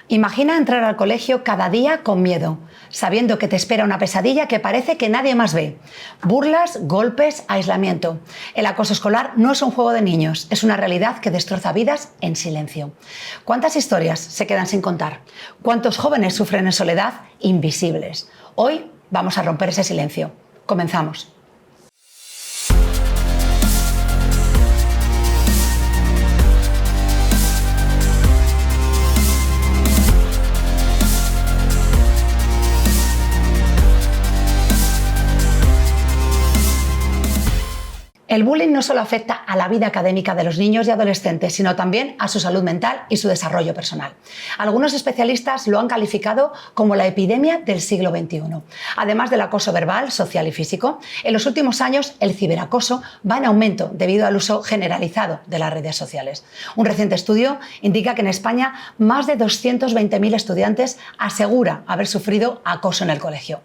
Imagina entrar al colegio cada día con miedo, sabiendo que te espera una pesadilla que parece que nadie más ve. Burlas, golpes, aislamiento. El acoso escolar no es un juego de niños, es una realidad que destroza vidas en silencio. ¿Cuántas historias se quedan sin contar? ¿Cuántos jóvenes sufren en soledad invisibles? Hoy vamos a romper ese silencio. Comenzamos. El bullying no solo afecta a la vida académica de los niños y adolescentes, sino también a su salud mental y su desarrollo personal. Algunos especialistas lo han calificado como la epidemia del siglo XXI. Además del acoso verbal, social y físico, en los últimos años el ciberacoso va en aumento debido al uso generalizado de las redes sociales. Un reciente estudio indica que en España más de 220.000 estudiantes asegura haber sufrido acoso en el colegio.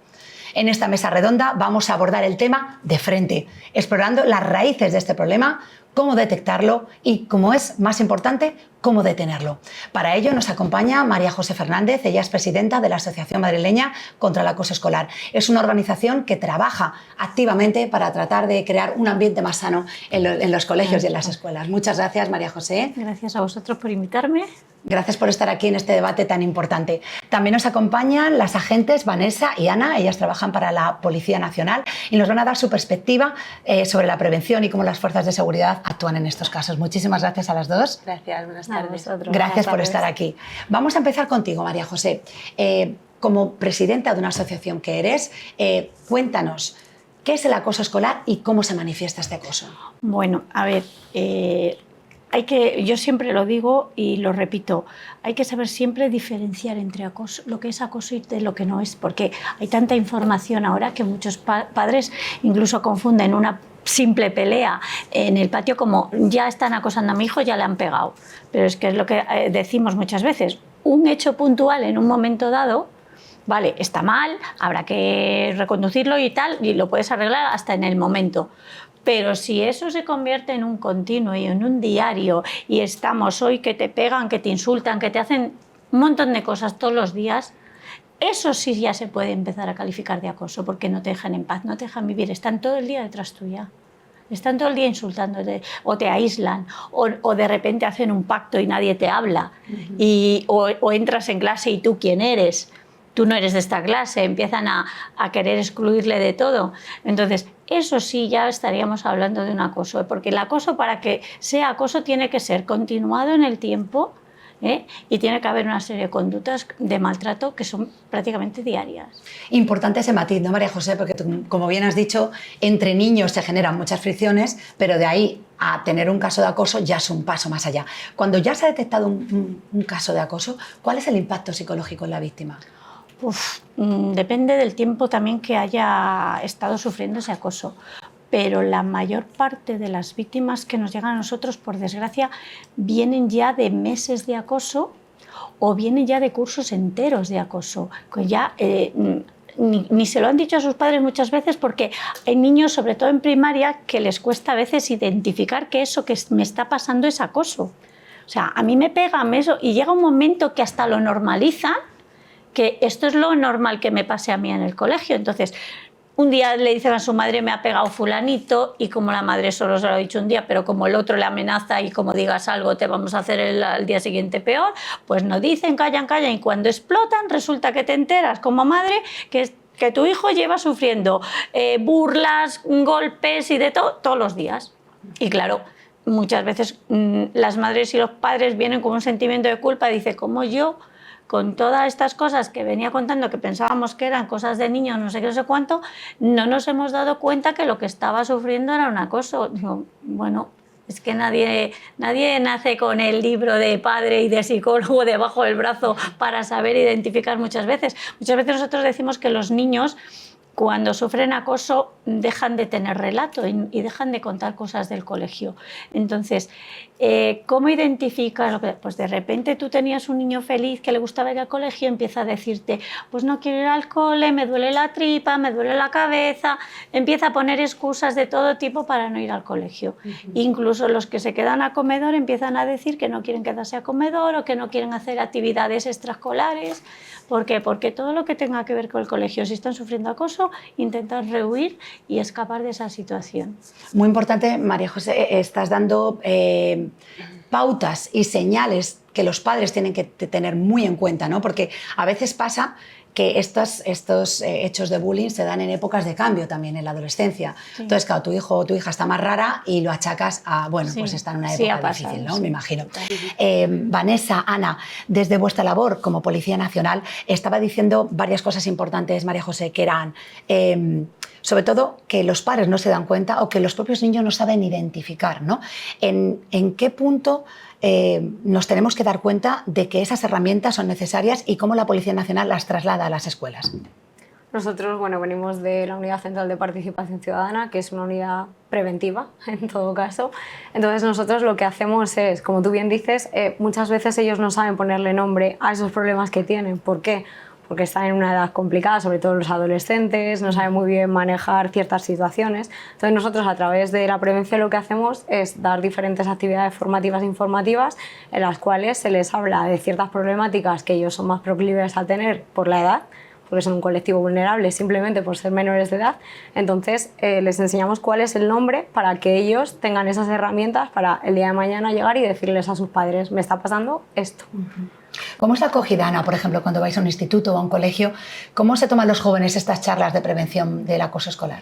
En esta mesa redonda vamos a abordar el tema de frente, explorando las raíces de este problema, cómo detectarlo y, como es más importante, cómo detenerlo. Para ello nos acompaña María José Fernández, ella es presidenta de la Asociación Madrileña contra el Acoso Escolar. Es una organización que trabaja activamente para tratar de crear un ambiente más sano en los colegios y en las escuelas. Muchas gracias, María José. Gracias a vosotros por invitarme. Gracias por estar aquí en este debate tan importante. También nos acompañan las agentes Vanessa y Ana, ellas trabajan para la Policía Nacional y nos van a dar su perspectiva sobre la prevención y cómo las fuerzas de seguridad actúan en estos casos. Muchísimas gracias a las dos. Gracias, buenas tardes. Gracias por estar aquí. Vamos a empezar contigo, María José. Como presidenta de una asociación que eres, cuéntanos, ¿qué es el acoso escolar y cómo se manifiesta este acoso? Bueno, a ver, yo siempre lo digo y lo repito, hay que saber siempre diferenciar entre acoso, lo que es acoso y de lo que no es, porque hay tanta información ahora que muchos padres incluso confunden una simple pelea en el patio como ya están acosando a mi hijo, ya le han pegado. Pero es que es lo que decimos muchas veces, un hecho puntual en un momento dado, vale, está mal, habrá que reconducirlo y tal, y lo puedes arreglar hasta en el momento. Pero si eso se convierte en un continuo y en un diario y estamos hoy que te pegan, que te insultan, que te hacen un montón de cosas todos los días, eso sí ya se puede empezar a calificar de acoso porque no te dejan en paz, no te dejan vivir, están todo el día detrás tuya. Están todo el día insultándote o te aíslan o de repente hacen un pacto y nadie te habla o entras en clase y tú quién eres. Tú no eres de esta clase, empiezan a querer excluirle de todo. Entonces, eso sí ya estaríamos hablando de un acoso, porque el acoso, para que sea acoso, tiene que ser continuado en el tiempo, y tiene que haber una serie de conductas de maltrato que son prácticamente diarias. Importante ese matiz, ¿no, María José? Porque tú, como bien has dicho, entre niños se generan muchas fricciones, pero de ahí a tener un caso de acoso ya es un paso más allá. Cuando ya se ha detectado un caso de acoso, ¿cuál es el impacto psicológico en la víctima? Depende del tiempo también que haya estado sufriendo ese acoso, pero la mayor parte de las víctimas que nos llegan a nosotros, por desgracia, vienen ya de meses de acoso o vienen ya de cursos enteros de acoso, que ya ni se lo han dicho a sus padres muchas veces, porque hay niños, sobre todo en primaria, que les cuesta a veces identificar que eso que me está pasando es acoso. O sea, a mí me pegan eso y llega un momento que hasta lo normalizan, que esto es lo normal que me pase a mí en el colegio. Entonces, un día le dicen a su madre, me ha pegado fulanito, y como la madre solo se lo ha dicho un día, pero como el otro le amenaza y como digas algo te vamos a hacer al día siguiente peor, pues no dicen, callan, y cuando explotan resulta que te enteras como madre que tu hijo lleva sufriendo burlas, golpes y de todo todos los días. Y claro, muchas veces las madres y los padres vienen con un sentimiento de culpa y dicen, como yo, con todas estas cosas que venía contando, que pensábamos que eran cosas de niños, no sé qué, no sé cuánto, no nos hemos dado cuenta que lo que estaba sufriendo era un acoso. Digo, bueno, es que nadie nace con el libro de padre y de psicólogo debajo del brazo para saber identificar muchas veces. Muchas veces nosotros decimos que los niños, cuando sufren acoso, dejan de tener relato y dejan de contar cosas del colegio. Entonces, ¿Cómo identificas? Pues de repente tú tenías un niño feliz que le gustaba ir al colegio y empieza a decirte, pues no quiero ir al cole, me duele la tripa, me duele la cabeza, empieza a poner excusas de todo tipo para no ir al colegio. Incluso los que se quedan a comedor empiezan a decir que no quieren quedarse a comedor o que no quieren hacer actividades extraescolares. ¿Por qué? Porque todo lo que tenga que ver con el colegio, si están sufriendo acoso, intentan rehuir y escapar de esa situación. Muy importante, María José, estás dando pautas y señales que los padres tienen que tener muy en cuenta, ¿no? Porque a veces pasa que estos hechos de bullying se dan en épocas de cambio también, en la adolescencia. Sí. Entonces, claro, tu hijo o tu hija está más rara y lo achacas a, bueno, sí, pues está en una época difícil, ¿no? Sí. Me imagino. Vanessa, Ana, desde vuestra labor como Policía Nacional, estaba diciendo varias cosas importantes, María José, que eran... sobre todo que los padres no se dan cuenta o que los propios niños no saben identificar, ¿no? ¿En qué punto nos tenemos que dar cuenta de que esas herramientas son necesarias y cómo la Policía Nacional las traslada a las escuelas? Nosotros, bueno, venimos de la Unidad Central de Participación Ciudadana, que es una unidad preventiva, en todo caso. Entonces, nosotros lo que hacemos es, como tú bien dices, muchas veces ellos no saben ponerle nombre a esos problemas que tienen. ¿Por qué? Porque están en una edad complicada, sobre todo los adolescentes, no saben muy bien manejar ciertas situaciones. Entonces nosotros a través de la prevención lo que hacemos es dar diferentes actividades formativas e informativas en las cuales se les habla de ciertas problemáticas que ellos son más proclives a tener por la edad, porque son un colectivo vulnerable simplemente por ser menores de edad. Entonces les enseñamos cuál es el nombre para que ellos tengan esas herramientas para el día de mañana llegar y decirles a sus padres, me está pasando esto. ¿Cómo es la acogida, Ana, por ejemplo, cuando vais a un instituto o a un colegio? ¿Cómo se toman los jóvenes estas charlas de prevención del acoso escolar?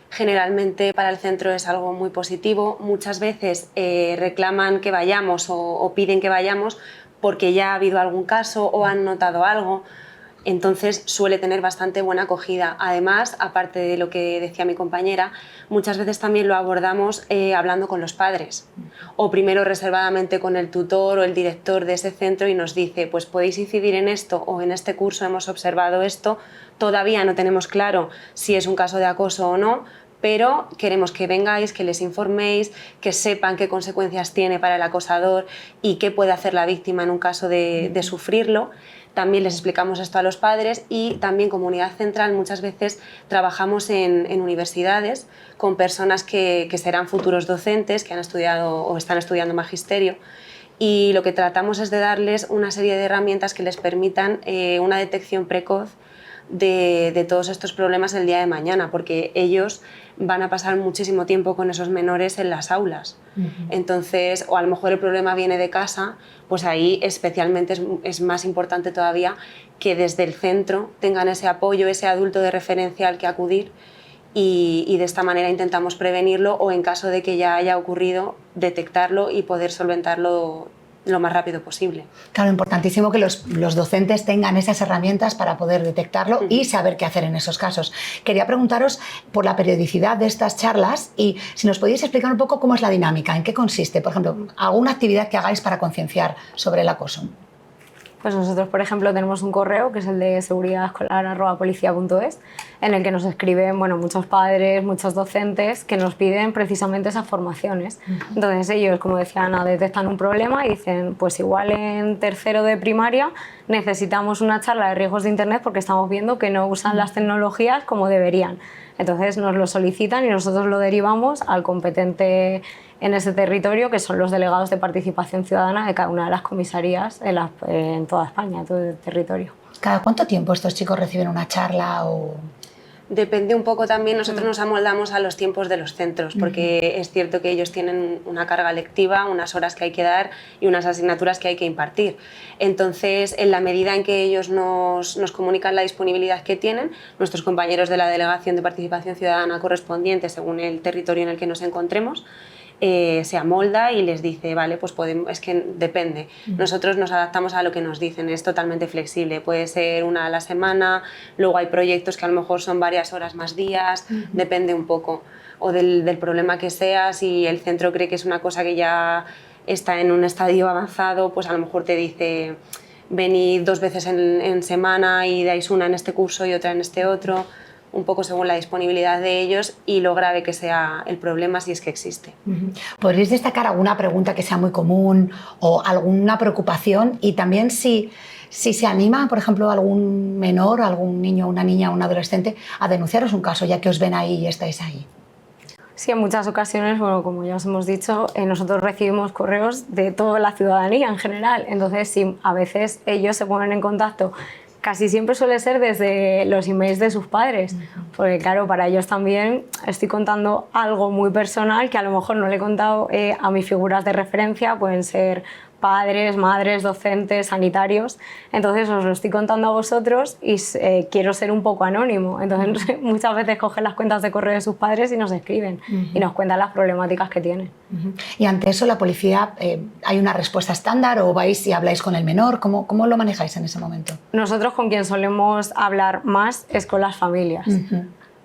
Generalmente para el centro es algo muy positivo. Muchas veces reclaman que vayamos o piden que vayamos porque ya ha habido algún caso o han notado algo. Entonces suele tener bastante buena acogida. Además, aparte de lo que decía mi compañera, muchas veces también lo abordamos hablando con los padres o primero reservadamente con el tutor o el director de ese centro y nos dice, pues podéis incidir en esto o en este curso hemos observado esto, todavía no tenemos claro si es un caso de acoso o no, pero queremos que vengáis, que les informéis, que sepan qué consecuencias tiene para el acosador y qué puede hacer la víctima en un caso de sufrirlo. También les explicamos esto a los padres y también como unidad central muchas veces trabajamos en universidades con personas que serán futuros docentes, que han estudiado o están estudiando magisterio y lo que tratamos es de darles una serie de herramientas que les permitan una detección precoz de todos estos problemas el día de mañana, porque ellos van a pasar muchísimo tiempo con esos menores en las aulas. Entonces, o a lo mejor el problema viene de casa, pues ahí especialmente es más importante todavía que desde el centro tengan ese apoyo, ese adulto de referencia al que acudir y de esta manera intentamos prevenirlo o en caso de que ya haya ocurrido, detectarlo y poder solventarlo lo más rápido posible. Claro, importantísimo que los docentes tengan esas herramientas para poder detectarlo y saber qué hacer en esos casos. Quería preguntaros por la periodicidad de estas charlas y si nos podéis explicar un poco cómo es la dinámica, en qué consiste, por ejemplo, alguna actividad que hagáis para concienciar sobre el acoso. Pues nosotros, por ejemplo, tenemos un correo que es el de seguridadescolar@policia.es en el que nos escriben muchos padres, muchos docentes que nos piden precisamente esas formaciones. Entonces ellos, como decía Ana, detectan un problema y dicen, pues igual en tercero de primaria necesitamos una charla de riesgos de Internet porque estamos viendo que no usan las tecnologías como deberían. Entonces nos lo solicitan y nosotros lo derivamos al competente en ese territorio, que son los delegados de participación ciudadana de cada una de las comisarías en toda España, en todo el territorio. ¿Cada cuánto tiempo estos chicos reciben una charla o...? Depende un poco también, nosotros nos amoldamos a los tiempos de los centros, porque es cierto que ellos tienen una carga lectiva, unas horas que hay que dar y unas asignaturas que hay que impartir. Entonces, en la medida en que ellos nos comunican la disponibilidad que tienen, nuestros compañeros de la Delegación de Participación Ciudadana correspondiente, según el territorio en el que nos encontremos, se amolda y les dice, vale, pues podemos, es que depende. Nosotros nos adaptamos a lo que nos dicen, es totalmente flexible, puede ser una a la semana, luego hay proyectos que a lo mejor son varias horas más días, depende un poco, o del problema que sea, si el centro cree que es una cosa que ya está en un estadio avanzado, pues a lo mejor te dice, venid 2 veces en semana y dais una en este curso y otra en este otro. un poco según la disponibilidad de ellos y lo grave que sea el problema, si es que existe. ¿Podríais destacar alguna pregunta que sea muy común o alguna preocupación? Y también si se anima, por ejemplo, algún menor, algún niño, una niña, un adolescente a denunciaros un caso, ya que os ven ahí y estáis ahí. Sí, en muchas ocasiones, bueno, como ya os hemos dicho, nosotros recibimos correos de toda la ciudadanía en general. Entonces, sí, a veces ellos se ponen en contacto. Casi siempre suele ser desde los emails de sus padres, porque claro, para ellos también estoy contando algo muy personal que a lo mejor no le he contado a mis figuras de referencia, pueden ser padres, madres, docentes, sanitarios. Entonces os lo estoy contando a vosotros y quiero ser un poco anónimo. Entonces muchas veces cogen las cuentas de correo de sus padres y nos escriben y nos cuentan las problemáticas que tienen. Y ante eso la policía, ¿hay una respuesta estándar o vais y habláis con el menor? ¿Cómo lo manejáis en ese momento? Nosotros con quien solemos hablar más es con las familias.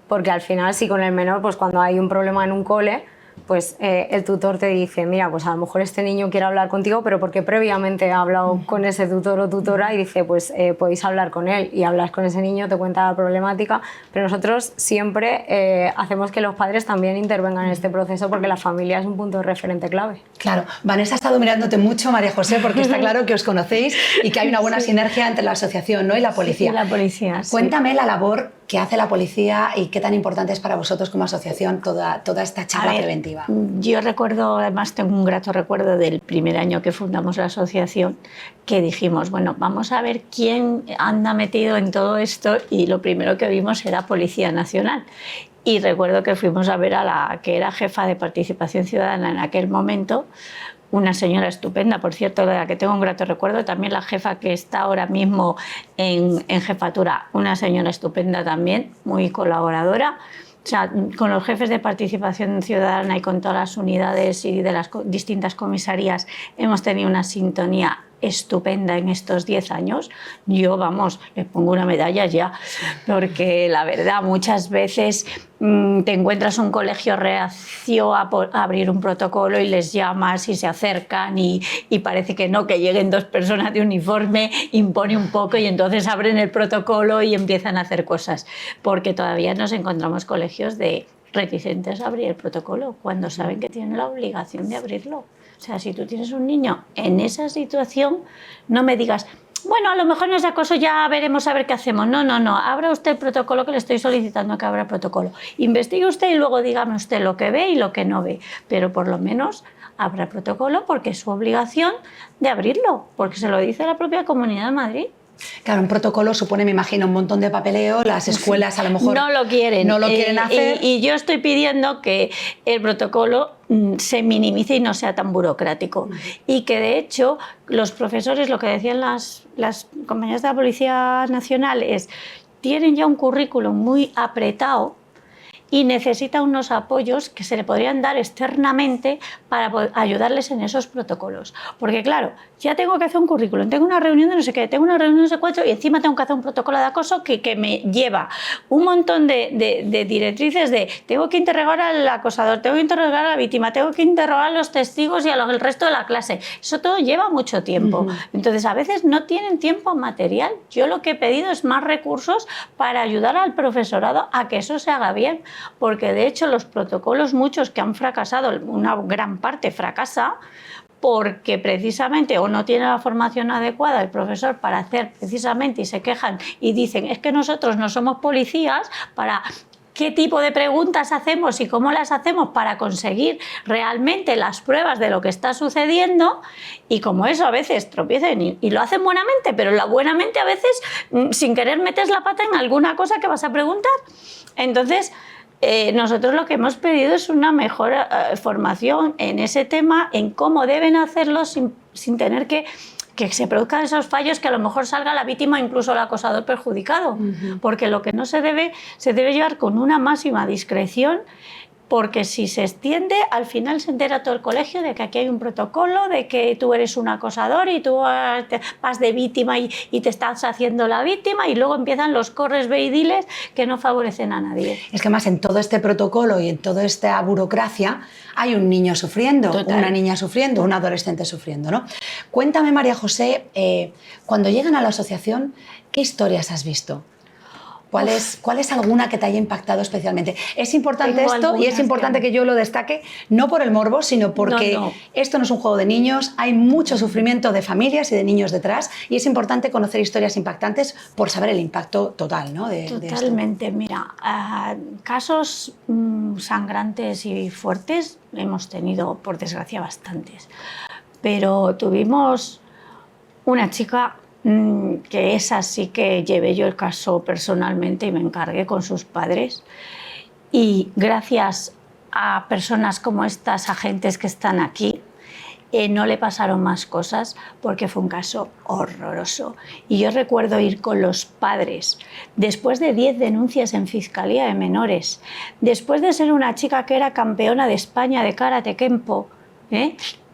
Porque al final, si con el menor, pues cuando hay un problema en un cole, pues el tutor te dice, mira, pues a lo mejor este niño quiere hablar contigo, pero porque previamente ha hablado con ese tutor o tutora y dice, pues podéis hablar con él y hablas con ese niño, te cuenta la problemática, pero nosotros siempre hacemos que los padres también intervengan en este proceso porque la familia es un punto de referente clave. Claro, Vanessa ha estado mirándote mucho, María José, porque está claro que os conocéis y que hay una buena sinergia entre la asociación, ¿no?, y la policía. Sí, la policía, sí. Cuéntame la labor que hace la policía y qué tan importante es para vosotros como asociación toda esta charla preventiva. Yo recuerdo, además tengo un grato recuerdo del primer año que fundamos la asociación, que dijimos, bueno, vamos a ver quién anda metido en todo esto, y lo primero que vimos era Policía Nacional. Y recuerdo que fuimos a ver a la que era jefa de Participación Ciudadana en aquel momento, una señora estupenda, por cierto, de la que tengo un grato recuerdo, también la jefa que está ahora mismo en jefatura, una señora estupenda también, muy colaboradora. O sea, con los jefes de Participación Ciudadana y con todas las unidades y de las distintas comisarías hemos tenido una sintonía estupenda en estos 10 años. Yo, vamos, les pongo una medalla ya, porque la verdad, muchas veces te encuentras un colegio reacio a abrir un protocolo y les llamas y se acercan y parece que no, que lleguen 2 personas de uniforme, impone un poco y entonces abren el protocolo y empiezan a hacer cosas, porque todavía nos encontramos colegios reticentes a abrir el protocolo cuando saben que tienen la obligación de abrirlo. O sea, si tú tienes un niño en esa situación, no me digas, bueno, a lo mejor no es acoso, ya veremos a ver qué hacemos. No, abra usted el protocolo, que le estoy solicitando que abra el protocolo. Investigue usted y luego dígame usted lo que ve y lo que no ve. Pero por lo menos abra el protocolo porque es su obligación de abrirlo, porque se lo dice la propia Comunidad de Madrid. Claro, un protocolo supone, me imagino, un montón de papeleo, las escuelas a lo mejor no lo quieren hacer. Y yo estoy pidiendo que el protocolo se minimice y no sea tan burocrático. Y que de hecho los profesores, lo que decían las compañeras de la Policía Nacional es, tienen ya un currículum muy apretado y necesita unos apoyos que se le podrían dar externamente para ayudarles en esos protocolos. Porque claro, ya tengo que hacer un currículum, tengo una reunión de no sé qué, tengo una reunión de no sé cuánto y encima tengo que hacer un protocolo de acoso que me lleva un montón de directrices de tengo que interrogar al acosador, tengo que interrogar a la víctima, tengo que interrogar a los testigos y al resto de la clase. Eso todo lleva mucho tiempo. Entonces a veces no tienen tiempo material. Yo lo que he pedido es más recursos para ayudar al profesorado a que eso se haga bien. Porque de hecho los protocolos, muchos que han fracasado, una gran parte fracasa porque precisamente o no tiene la formación adecuada el profesor para hacer precisamente, y se quejan y dicen, es que nosotros no somos policías para... ¿Qué tipo de preguntas hacemos y cómo las hacemos para conseguir realmente las pruebas de lo que está sucediendo? Y como eso a veces tropiezan y lo hacen buenamente, pero buenamente a veces sin querer metes la pata en alguna cosa que vas a preguntar. Entonces, nosotros lo que hemos pedido es una mejor formación en ese tema, en cómo deben hacerlo sin tener que se produzcan esos fallos, que a lo mejor salga la víctima, incluso el acosador perjudicado. Porque lo que no se debe llevar con una máxima discreción, porque si se extiende, al final se entera todo el colegio de que aquí hay un protocolo, de que tú eres un acosador y tú vas de víctima y te estás haciendo la víctima, y luego empiezan los corres ve y diles que no favorecen a nadie. Es que más en todo este protocolo y en toda esta burocracia hay un niño sufriendo, total, una niña sufriendo, un adolescente sufriendo, ¿no? Cuéntame, María José, cuando llegan a la asociación, ¿qué historias has visto? ¿Cuál es alguna que te haya impactado especialmente? Es importante Tengo esto y es algunas importante que yo lo destaque, no por el morbo, sino porque esto no es un juego de niños, hay mucho sufrimiento de familias y de niños detrás y es importante conocer historias impactantes por saber el impacto total, ¿no? de Totalmente, mira, casos sangrantes y fuertes hemos tenido, por desgracia, bastantes, pero tuvimos una chica que esa sí que llevé yo el caso personalmente y me encargué con sus padres, y gracias a personas como estas agentes que están aquí, no le pasaron más cosas porque fue un caso horroroso. Y yo recuerdo ir con los padres, después de 10 denuncias en Fiscalía de Menores, después de ser una chica que era campeona de España de karate kempo,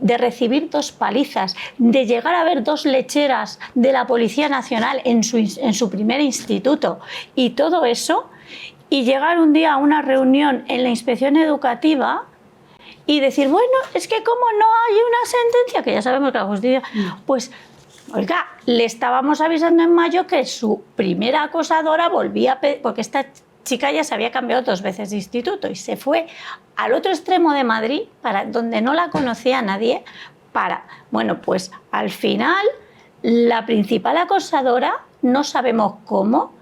de recibir 2 palizas, de llegar a ver 2 lecheras de la Policía Nacional en su primer instituto, y todo eso, y llegar un día a una reunión en la inspección educativa y decir, bueno, es que como no hay una sentencia, que ya sabemos que la justicia, pues, oiga, le estábamos avisando en mayo que su primera acosadora volvía a pedir, porque esta chica ya se había cambiado 2 veces de instituto y se fue al otro extremo de Madrid, donde no la conocía nadie, bueno, pues al final la principal acosadora, no sabemos cómo,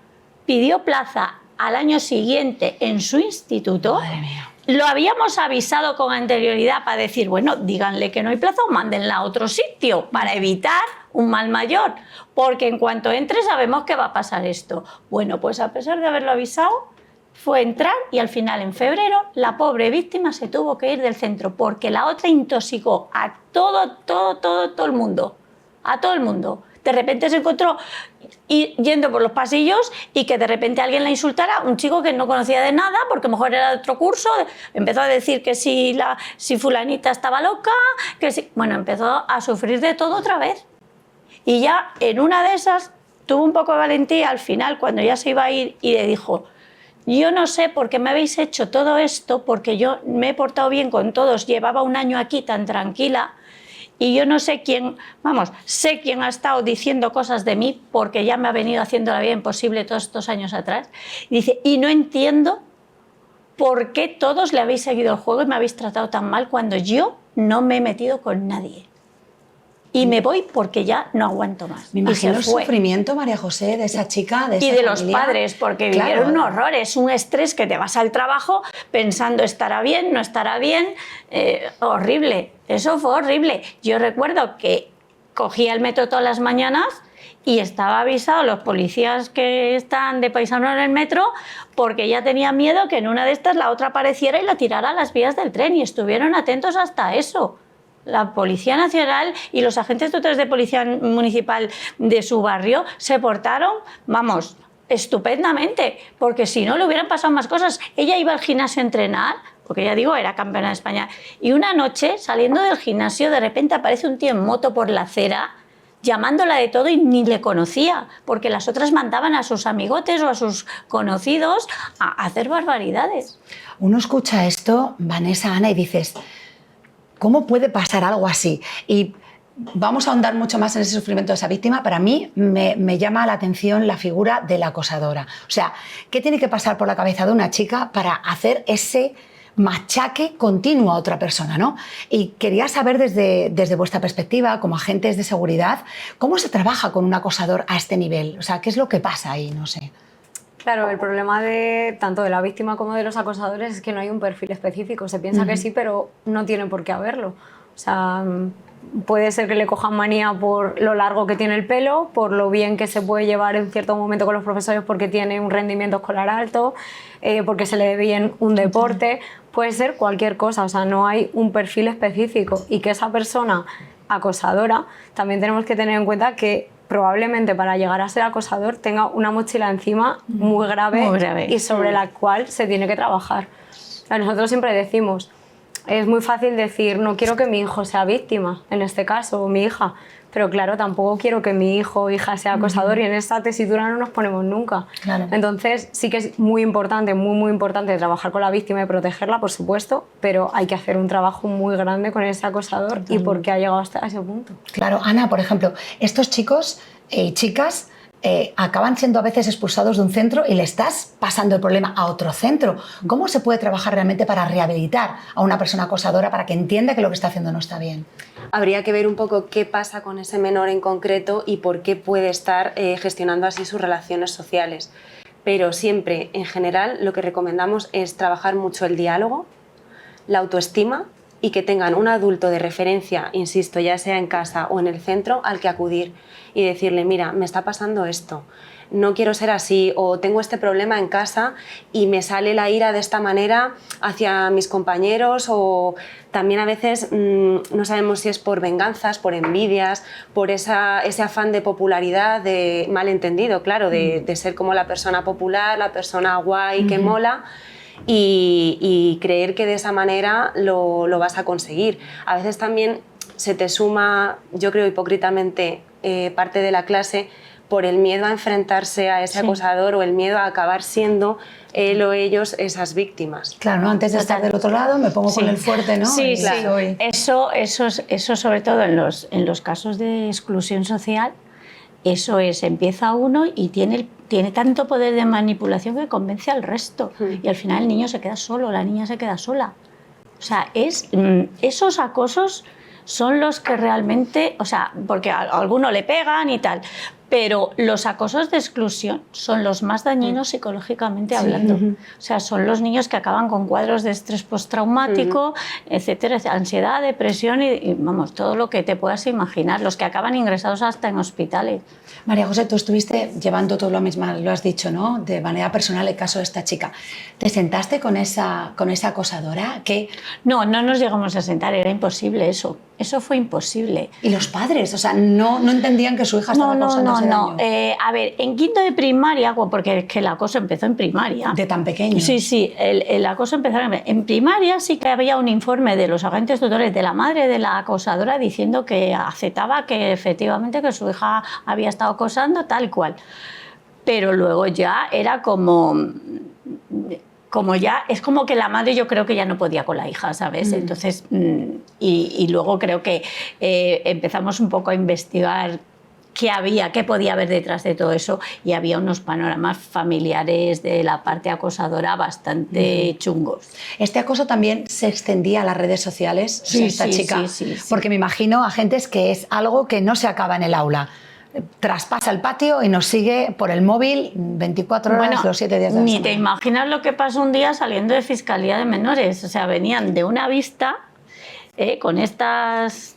pidió plaza al año siguiente en su instituto. Madre mía. Lo habíamos avisado con anterioridad para decir, bueno, díganle que no hay plaza o mándenla a otro sitio para evitar un mal mayor, porque en cuanto entre sabemos que va a pasar esto. Bueno, pues a pesar de haberlo avisado, fue entrar y al final, en febrero, la pobre víctima se tuvo que ir del centro porque la otra intoxicó a todo el mundo. A todo el mundo. De repente se encontró yendo por los pasillos y que de repente alguien la insultara, un chico que no conocía de nada, porque a lo mejor era de otro curso, empezó a decir que si fulanita estaba loca, que si... Bueno, empezó a sufrir de todo otra vez. Y ya en una de esas tuvo un poco de valentía al final, cuando ya se iba a ir, y le dijo, yo no sé por qué me habéis hecho todo esto, porque yo me he portado bien con todos, llevaba un año aquí tan tranquila, y yo no sé quién, sé quién ha estado diciendo cosas de mí porque ya me ha venido haciendo la vida imposible todos estos años atrás. Y dice, y no entiendo por qué todos le habéis seguido el juego y me habéis tratado tan mal cuando yo no me he metido con nadie. Y me voy porque ya no aguanto más. Me imagino el sufrimiento, María José, de esa chica, de esa familia. los padres, porque vivieron un horror. Es un estrés que te vas al trabajo pensando estará bien, no estará bien. Horrible. Eso fue horrible. Yo recuerdo que cogía el metro todas las mañanas y estaba avisado a los policías que están de paisano en el metro porque ya tenía miedo que en una de estas la otra apareciera y la tirara a las vías del tren, y estuvieron atentos hasta eso. La Policía Nacional y los agentes tutores de Policía Municipal de su barrio se portaron, estupendamente, porque si no le hubieran pasado más cosas. Ella iba al gimnasio a entrenar, porque ya digo, era campeona de España, y una noche, saliendo del gimnasio, de repente aparece un tío en moto por la acera, llamándola de todo y ni le conocía, porque las otras mandaban a sus amigotes o a sus conocidos a hacer barbaridades. Uno escucha esto, Vanessa, Ana, y dices, ¿cómo puede pasar algo así? Y vamos a ahondar mucho más en ese sufrimiento de esa víctima. Para mí me llama la atención la figura de la acosadora. O sea, ¿qué tiene que pasar por la cabeza de una chica para hacer ese machaque continuo a otra persona, ¿no? Y quería saber desde vuestra perspectiva, como agentes de seguridad, ¿cómo se trabaja con un acosador a este nivel? O sea, ¿qué es lo que pasa ahí? No sé. Claro, el problema tanto de la víctima como de los acosadores es que no hay un perfil específico. Se piensa que sí, pero no tiene por qué haberlo. O sea, puede ser que le cojan manía por lo largo que tiene el pelo, por lo bien que se puede llevar en cierto momento con los profesores porque tiene un rendimiento escolar alto, porque se le dé bien un deporte. Puede ser cualquier cosa, o sea, no hay un perfil específico. Y que esa persona acosadora, también tenemos que tener en cuenta que probablemente para llegar a ser acosador tenga una mochila encima muy grave y sobre la cual se tiene que trabajar. O sea, nosotros siempre decimos, es muy fácil decir, no quiero que mi hijo sea víctima, en este caso, o mi hija, pero claro, tampoco quiero que mi hijo o hija sea acosador, y en esta tesitura no nos ponemos nunca. Claro. Entonces sí que es muy importante, muy importante trabajar con la víctima y protegerla, por supuesto, pero hay que hacer un trabajo muy grande con ese acosador y por qué ha llegado hasta ese punto. Claro, Ana, por ejemplo, estos chicos y chicas acaban siendo a veces expulsados de un centro y le estás pasando el problema a otro centro. ¿Cómo se puede trabajar realmente para rehabilitar a una persona acosadora para que entienda que lo que está haciendo no está bien? Habría que ver un poco qué pasa con ese menor en concreto y por qué puede estar gestionando así sus relaciones sociales. Pero siempre, en general, lo que recomendamos es trabajar mucho el diálogo, la autoestima y que tengan un adulto de referencia, insisto, ya sea en casa o en el centro, al que acudir y decirle, mira, me está pasando esto, no quiero ser así, o tengo este problema en casa y me sale la ira de esta manera hacia mis compañeros, o también a veces no sabemos si es por venganzas, por envidias, por ese afán de popularidad, de malentendido, claro, de ser como la persona popular, la persona guay que mola, y creer que de esa manera lo vas a conseguir. A veces también se te suma, yo creo hipócritamente, parte de la clase por el miedo a enfrentarse a ese acosador o el miedo a acabar siendo él o ellos esas víctimas. Claro, ¿no? Antes de estar del otro lado me pongo con el fuerte, ¿no? Sí, Y claro. Eso sobre todo en los casos de exclusión social, eso es, empieza uno y tiene tanto poder de manipulación que convence al resto. Y al final el niño se queda solo, la niña se queda sola. O sea, esos acosos son los que realmente, o sea, porque a alguno le pegan y tal, pero los acosos de exclusión son los más dañinos psicológicamente hablando. O sea, son los niños que acaban con cuadros de estrés postraumático, etcétera, ansiedad, depresión y vamos, todo lo que te puedas imaginar, los que acaban ingresados hasta en hospitales. María José, tú estuviste llevando todo lo mismo, lo has dicho, ¿no? De manera personal el caso de esta chica. ¿Te sentaste con esa acosadora? No nos llegamos a sentar, era imposible eso. Eso fue imposible. ¿Y los padres? O sea, no entendían que su hija estaba acosando ese daño. A ver, en quinto de primaria, porque es que el acoso empezó en primaria. ¿De tan pequeño? Sí, el acoso empezó en primaria. Sí que había un informe de los agentes tutores de la madre de la acosadora diciendo que aceptaba que efectivamente que su hija había estado acosando tal cual. Pero luego ya era como ya, es como que la madre yo creo que ya no podía con la hija, ¿sabes? Entonces, y luego creo que empezamos un poco a investigar qué podía haber detrás de todo eso, y había unos panoramas familiares de la parte acosadora bastante chungos. ¿Este acoso también se extendía a las redes sociales? Sí, esta chica. Sí. Porque me imagino, agentes, que es algo que no se acaba en el aula. Traspasa el patio y nos sigue por el móvil 24 horas, los 7 días de la semana. Ni te imaginas lo que pasó un día saliendo de Fiscalía de Menores. O sea, venían de una vista con estas...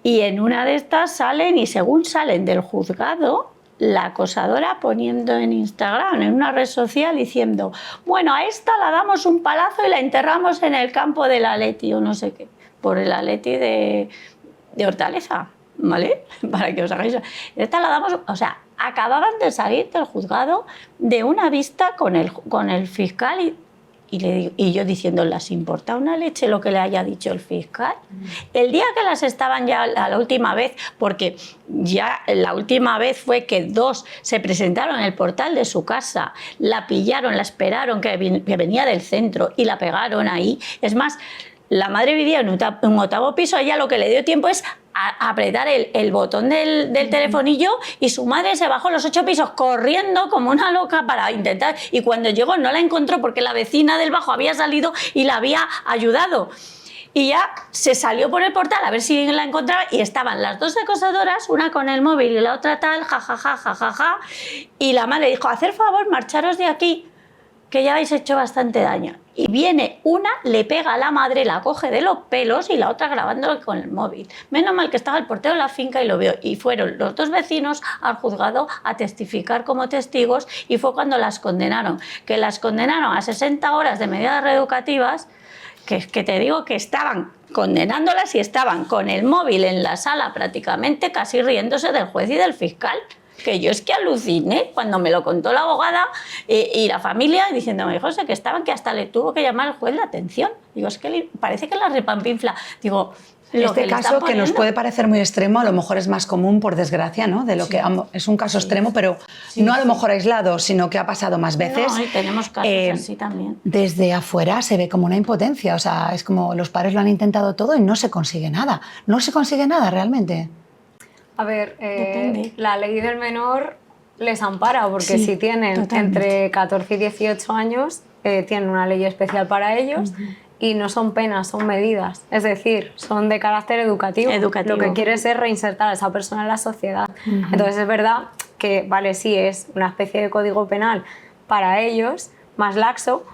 Y en una de estas salen, y según salen del juzgado, la acosadora poniendo en Instagram, en una red social, diciendo, bueno, a esta la damos un palazo y la enterramos en el campo del Atleti o no sé qué, por el Atleti de Hortaleza. ¿Vale? Para que os hagáis... Esta la damos... O sea, acababan de salir del juzgado de una vista con el fiscal y yo diciendo, ¿les importa una leche lo que le haya dicho el fiscal? El día que las estaban ya la última vez, porque ya la última vez fue que 2 se presentaron en el portal de su casa, la pillaron, la esperaron que venía del centro y la pegaron ahí. Es más, la madre vivía en un 8º piso, ella lo que le dio tiempo es a apretar el botón del telefonillo, y su madre se bajó los 8 pisos corriendo como una loca para intentar, y cuando llegó no la encontró porque la vecina del bajo había salido y la había ayudado. Y ya se salió por el portal a ver si la encontraba, y estaban las 2 acosadoras, una con el móvil y la otra tal, jajaja, y la madre dijo, hacer favor, marcharos de aquí, que ya habéis hecho bastante daño. Y viene una, le pega a la madre, la coge de los pelos, y la otra grabándolo con el móvil. Menos mal que estaba el portero de la finca y lo vio. Y fueron los 2 vecinos al juzgado a testificar como testigos, y fue cuando las condenaron. Que las condenaron a 60 horas de medidas reeducativas, que te digo que estaban condenándolas y estaban con el móvil en la sala prácticamente, casi riéndose del juez y del fiscal. Que yo es que aluciné cuando me lo contó la abogada y la familia, diciéndome, José, que estaban, que hasta le tuvo que llamar al juez la atención. Digo, es que parece que la repampinfla. Digo, este caso, que nos puede parecer muy extremo, a lo mejor es más común, por desgracia, ¿no? De lo que es un caso extremo, pero no a lo mejor aislado, sino que ha pasado más veces. No, y tenemos casos así también. Desde afuera se ve como una impotencia, o sea, es como los padres lo han intentado todo y no se consigue nada. No se consigue nada realmente. A ver, Depende. la ley del menor les ampara, porque Sí, si tienen totalmente. entre 14 y 18 años, tienen una ley especial para ellos. Y no son penas, son medidas. Es decir, son de carácter educativo. Educativo. Lo que quieres es reinsertar a esa persona en la sociedad. Entonces es verdad que, vale, sí, es una especie de código penal para ellos, más laxo,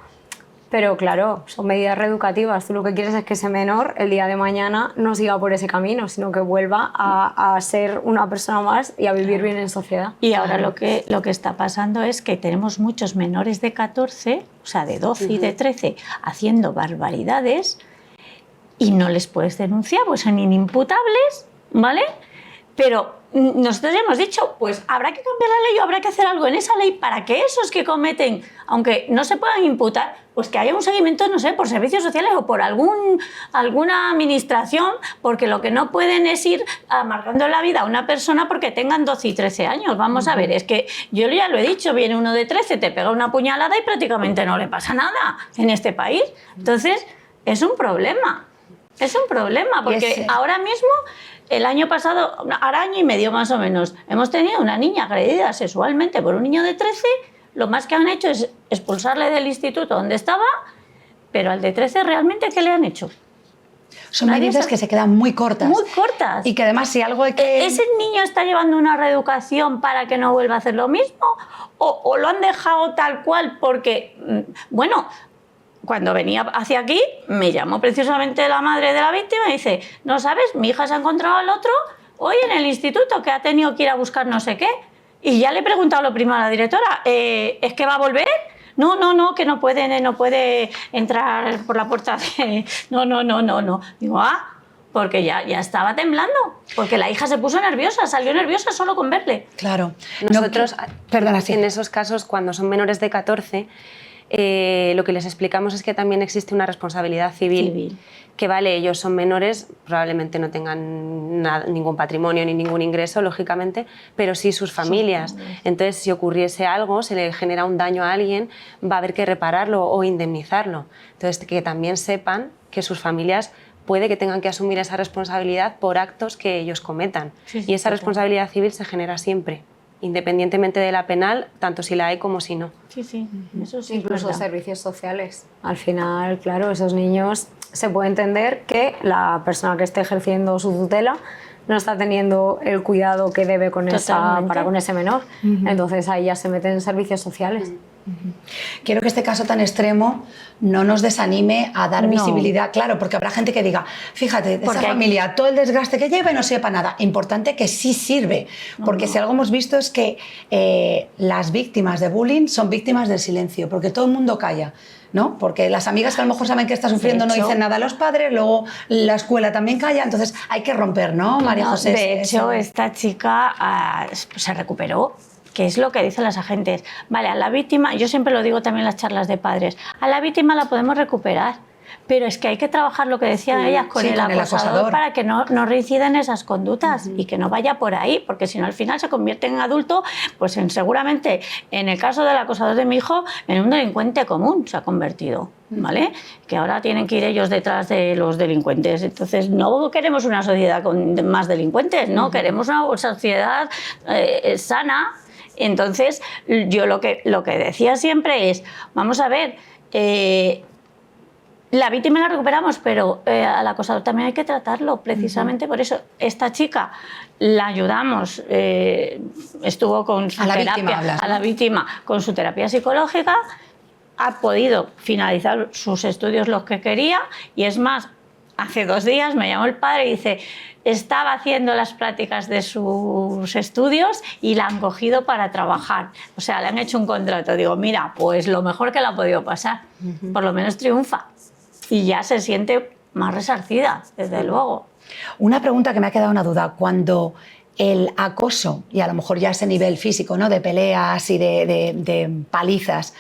pero claro, son medidas reeducativas. Tú lo que quieres es que ese menor el día de mañana no siga por ese camino, sino que vuelva a ser una persona más y a vivir bien en sociedad. Y ahora lo que está pasando es que tenemos muchos menores de 14, o sea, de 12 y de 13, haciendo barbaridades y no les puedes denunciar, pues son inimputables, ¿vale? Pero nosotros ya hemos dicho, pues habrá que cambiar la ley o habrá que hacer algo en esa ley para que esos que cometen, aunque no se puedan imputar, pues que haya un seguimiento, no sé, por servicios sociales o por alguna administración, porque lo que no pueden es ir amargando la vida a una persona porque tengan 12 y 13 años. Vamos a ver, es que yo ya lo he dicho, viene uno de 13, te pega una puñalada y prácticamente no le pasa nada en este país. Entonces, es un problema. Es un problema, porque ahora mismo, el año pasado, ahora año y medio más o menos, hemos tenido una niña agredida sexualmente por un niño de 13, lo más que han hecho es expulsarle del instituto donde estaba, pero al de 13 realmente, ¿qué le han hecho? Son medidas que se quedan muy cortas. Muy cortas. Y que además si algo hay que... ¿Ese niño está llevando una reeducación para que no vuelva a hacer lo mismo? ¿O lo han dejado tal cual porque, bueno... Cuando venía hacia aquí, me llamó precisamente la madre de la víctima y dice, no sabes, mi hija se ha encontrado al otro hoy en el instituto, que ha tenido que ir a buscar no sé qué. Y ya le he preguntado lo primero a la directora, ¿es que va a volver? No, que no puede entrar por la puerta de... No. Digo, porque ya estaba temblando, porque la hija se puso nerviosa, salió nerviosa solo con verle. Claro. Nosotros, Perdona, sí. en esos casos, cuando son menores de 14... lo que les explicamos es que también existe una responsabilidad civil, que vale, ellos son menores, probablemente no tengan ningún patrimonio ni ningún ingreso, lógicamente, pero sí sus familias. Entonces, si ocurriese algo, se le genera un daño a alguien, va a haber que repararlo o indemnizarlo. Entonces, que también sepan que sus familias puede que tengan que asumir esa responsabilidad por actos que ellos cometan. Y esa responsabilidad civil se genera siempre, independientemente de la penal, tanto si la hay como si no. Sí, eso sí. Incluso servicios sociales. Al final, claro, esos niños se puede entender que la persona que esté ejerciendo su tutela no está teniendo el cuidado que debe para con ese menor. Entonces ahí ya se meten servicios sociales. Quiero que este caso tan extremo no nos desanime a dar visibilidad, claro, porque habrá gente que diga, fíjate, de esa familia, todo el desgaste que lleva y no sepa nada. Importante que sí sirve, porque si algo hemos visto es que las víctimas de bullying son víctimas del silencio, porque todo el mundo calla, ¿no? Porque las amigas que a lo mejor saben que está sufriendo no dicen nada a los padres, luego la escuela también calla, entonces hay que romper, ¿no, María José? De hecho, esta chica se recuperó, que es lo que dicen las agentes. Vale, a la víctima, yo siempre lo digo también en las charlas de padres, a la víctima la podemos recuperar, pero es que hay que trabajar lo que decían ellas con el acosador para que no reincidan esas conductas y que no vaya por ahí, porque si no al final se convierte en adulto, pues seguramente en el caso del acosador de mi hijo, en un delincuente común se ha convertido, ¿vale? Que ahora tienen que ir ellos detrás de los delincuentes. Entonces no queremos una sociedad con más delincuentes, no, queremos una sociedad sana. Entonces yo lo que decía siempre es, vamos a ver, la víctima la recuperamos, pero al acosador también hay que tratarlo, precisamente por eso. Esta chica la ayudamos, estuvo con su a la víctima con su terapia psicológica, ha podido finalizar sus estudios los que quería, y es más, hace 2 días me llamó el padre y dice, estaba haciendo las prácticas de sus estudios y la han cogido para trabajar. O sea, le han hecho un contrato. Digo, mira, pues lo mejor que le ha podido pasar. Por lo menos triunfa. Y ya se siente más resarcida, desde luego. Una pregunta que me ha quedado una duda. Cuando el acoso, y a lo mejor ya ese nivel físico, ¿no?, de peleas y de palizas,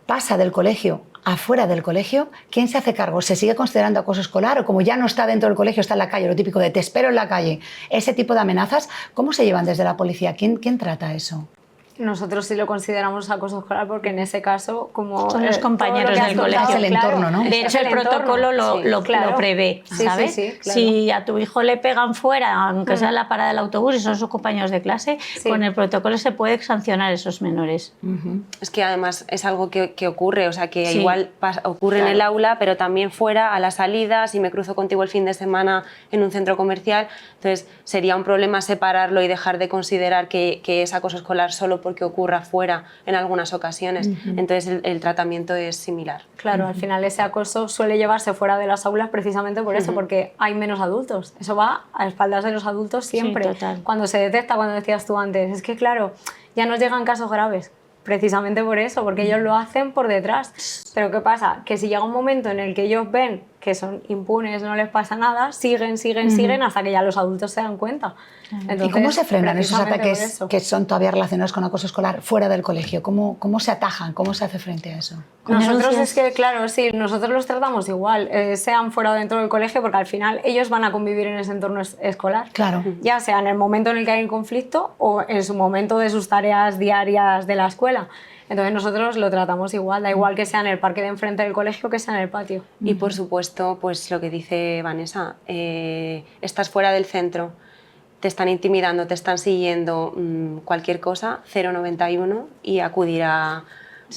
pasa del colegio afuera del colegio, ¿quién se hace cargo? ¿Se sigue considerando acoso escolar o como ya no está dentro del colegio, está en la calle, lo típico de te espero en la calle? Ese tipo de amenazas, ¿cómo se llevan desde la policía? ¿Quién trata eso? Nosotros sí lo consideramos acoso escolar porque en ese caso, como son los compañeros del colegio, es el entorno, ¿no? De hecho, el protocolo lo prevé, ¿sabes? Sí, claro. Si a tu hijo le pegan fuera, aunque sea en la parada del autobús y son sus compañeros de clase, con el protocolo se puede sancionar a esos menores. Es que además es algo que ocurre, o sea, que igual ocurre en el aula, pero también fuera, a la salida, si me cruzo contigo el fin de semana en un centro comercial. Entonces, sería un problema separarlo y dejar de considerar que es acoso escolar solo porque ocurra fuera en algunas ocasiones. Entonces, el tratamiento es similar. Claro, al final ese acoso suele llevarse fuera de las aulas precisamente por eso, porque hay menos adultos. Eso va a espaldas de los adultos siempre. Sí, total. Cuando se detecta, cuando decías tú antes, es que claro, ya nos llegan casos graves. Precisamente por eso, porque ellos lo hacen por detrás. Pero ¿qué pasa? Que si llega un momento en el que ellos ven que son impunes, no les pasa nada, siguen hasta que ya los adultos se dan cuenta. Entonces, ¿y cómo se frenan esos precisamente ataques que son todavía relacionados con acoso escolar fuera del colegio? ¿Cómo se atajan? ¿Cómo se hace frente a eso? Nosotros es que, claro, sí, nosotros los tratamos igual, sean fuera o dentro del colegio, porque al final ellos van a convivir en ese entorno escolar. Claro. Ya sea en el momento en el que hay un conflicto o en su momento de sus tareas diarias de la escuela. Entonces nosotros lo tratamos igual, da igual que sea en el parque de enfrente del colegio que sea en el patio. Y por supuesto, pues lo que dice Vanessa, estás fuera del centro, te están intimidando, te están siguiendo, cualquier cosa, 091 y acudir a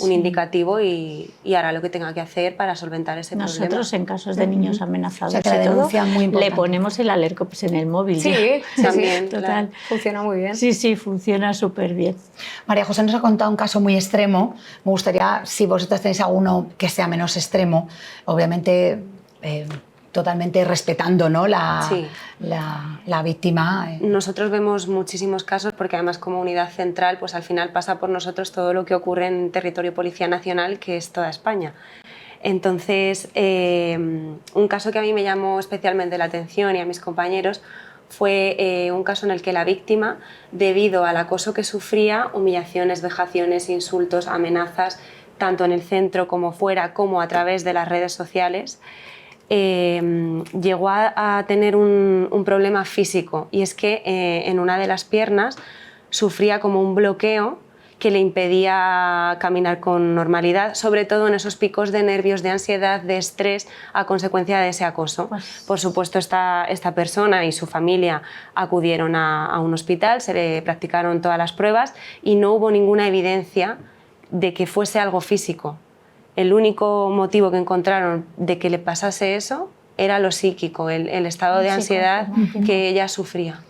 un indicativo y hará lo que tenga que hacer para solventar ese problema. Nosotros, en casos de niños amenazados, O sea, que la denuncia es muy importante. le ponemos el Alercops en el móvil. Sí, también, total. claro. Funciona muy bien. Sí, funciona súper bien. María José nos ha contado un caso muy extremo. Me gustaría, si vosotras tenéis alguno que sea menos extremo, obviamente totalmente respetando, ¿no? la víctima. Nosotros vemos muchísimos casos porque además como unidad central pues al final pasa por nosotros todo lo que ocurre en territorio Policía Nacional, que es toda España. Entonces, un caso que a mí me llamó especialmente la atención y a mis compañeros fue un caso en el que la víctima, debido al acoso que sufría, humillaciones, vejaciones, insultos, amenazas, tanto en el centro como fuera, como a través de las redes sociales, llegó a tener un problema físico, y es que en una de las piernas sufría como un bloqueo que le impedía caminar con normalidad, sobre todo en esos picos de nervios, de ansiedad, de estrés a consecuencia de ese acoso. Por supuesto, esta persona y su familia acudieron a un hospital, se le practicaron todas las pruebas y no hubo ninguna evidencia de que fuese algo físico. El único motivo que encontraron de que le pasase eso era lo psíquico, el estado de ansiedad que ella sufría.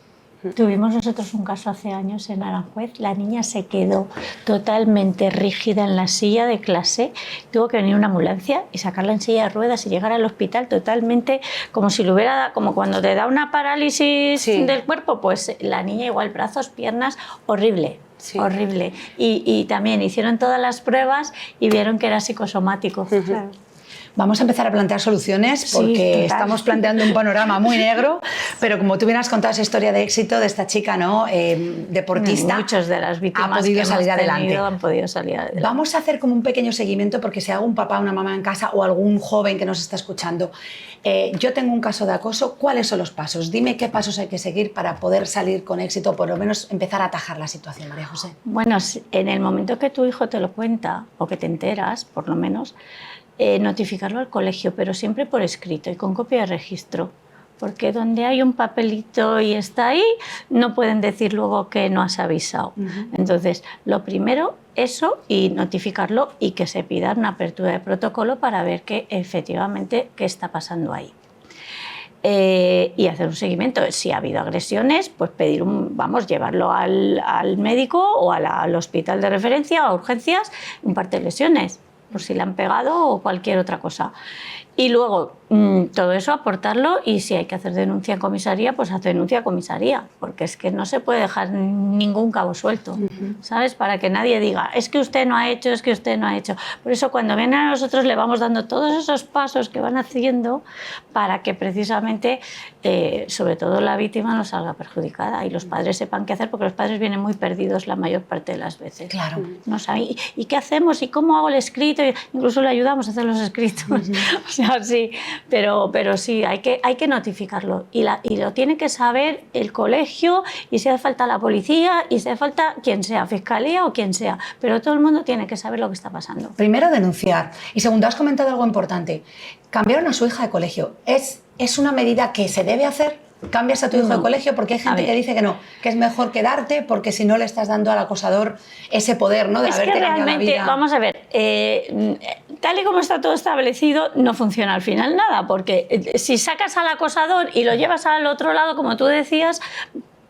Tuvimos nosotros un caso hace años en Aranjuez. La niña se quedó totalmente rígida en la silla de clase. Tuvo que venir una ambulancia y sacarla en silla de ruedas y llegar al hospital totalmente como si lo hubiera, como cuando te da una parálisis del cuerpo. Pues la niña igual, brazos, piernas, horrible. Sí. Horrible. Y también hicieron todas las pruebas y vieron que era psicosomático. Claro. Vamos a empezar a plantear soluciones porque estamos planteando un panorama muy negro, pero como tú bien has contado esa historia de éxito de esta chica, ¿no? Deportista, muchas de las víctimas ha podido que salir adelante. Han podido salir adelante. Vamos a hacer como un pequeño seguimiento porque si hago un papá o una mamá en casa o algún joven que nos está escuchando, yo tengo un caso de acoso, ¿cuáles son los pasos? Dime qué pasos hay que seguir para poder salir con éxito, por lo menos empezar a atajar la situación, María José. Bueno, en el momento que tu hijo te lo cuenta o que te enteras, por lo menos, notificarlo al colegio, pero siempre por escrito y con copia de registro, porque donde hay un papelito y está ahí, no pueden decir luego que no has avisado. Entonces, lo primero, eso, y notificarlo y que se pida una apertura de protocolo para ver que efectivamente qué está pasando ahí. Y hacer un seguimiento. Si ha habido agresiones, pues pedir llevarlo al médico o al hospital de referencia o a urgencias, un parte de lesiones, por si le han pegado o cualquier otra cosa. Y luego todo eso aportarlo, y si hay que hacer denuncia en comisaría, pues hacer denuncia a comisaría, porque es que no se puede dejar ningún cabo suelto, ¿sabes? Para que nadie diga, es que usted no ha hecho, es que usted no ha hecho. Por eso cuando vienen a nosotros le vamos dando todos esos pasos que van haciendo para que precisamente, sobre todo la víctima, no salga perjudicada y los padres sepan qué hacer, porque los padres vienen muy perdidos la mayor parte de las veces. Claro. No saben, ¿y qué hacemos? ¿Y cómo hago el escrito? Incluso le ayudamos a hacer los escritos. O sea, así, pero sí, hay que notificarlo y lo tiene que saber el colegio y si hace falta la policía y si hace falta quien sea, fiscalía o quien sea, pero todo el mundo tiene que saber lo que está pasando. Primero, denunciar. Y segundo, has comentado algo importante. Cambiaron a su hija de colegio. ¿Es una medida que se debe hacer? ¿Cambias a tu hijo de colegio? Porque hay gente que dice que no, que es mejor quedarte porque si no le estás dando al acosador ese poder, ¿no? De haberte cambiado la vida. Vamos a ver, tal y como está todo establecido, no funciona al final nada, porque si sacas al acosador y lo llevas al otro lado, como tú decías,